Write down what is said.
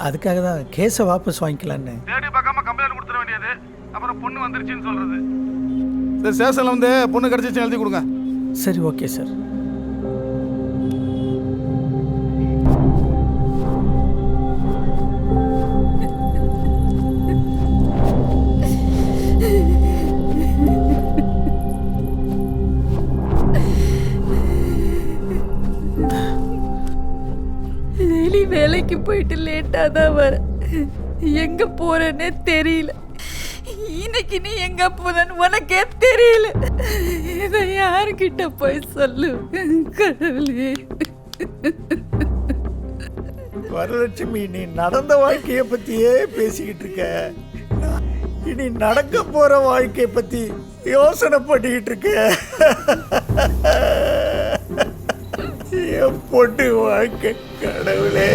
அதுக்காக தான் கேஸை வாபஸ் வாங்கிக்கலான்னு. தேடி பார்க்காம கம்ப்ளைண்ட் கொடுத்துட வேண்டியது, அப்புறம் பொண்ணு வந்துருச்சுன்னு சொல்றது. இந்த ஸ்டேஷன்ல வந்து பொண்ணு கிடைச்சிச்சு எழுதி கொடுங்க. சரி, ஓகே சார். வேலைக்கு போயிட்டு லேட்டாக தான் வர, எங்கே போகிறேன்னே தெரியல. இன்னைக்கு நீ எங்கே போனன்னு உனக்கே தெரியல. இதை யாருக்கிட்ட போய் சொல்லு கடவுளே. வரலட்சுமி, நீ நடந்த வாழ்க்கையை பற்றியே பேசிக்கிட்டு இருக்க. இனி நடக்க போகிற வாழ்க்கையை பற்றி யோசனை பண்ணிக்கிட்டு இருக்க. என் பொண்ணு வாழ்க்கை கடவுளே.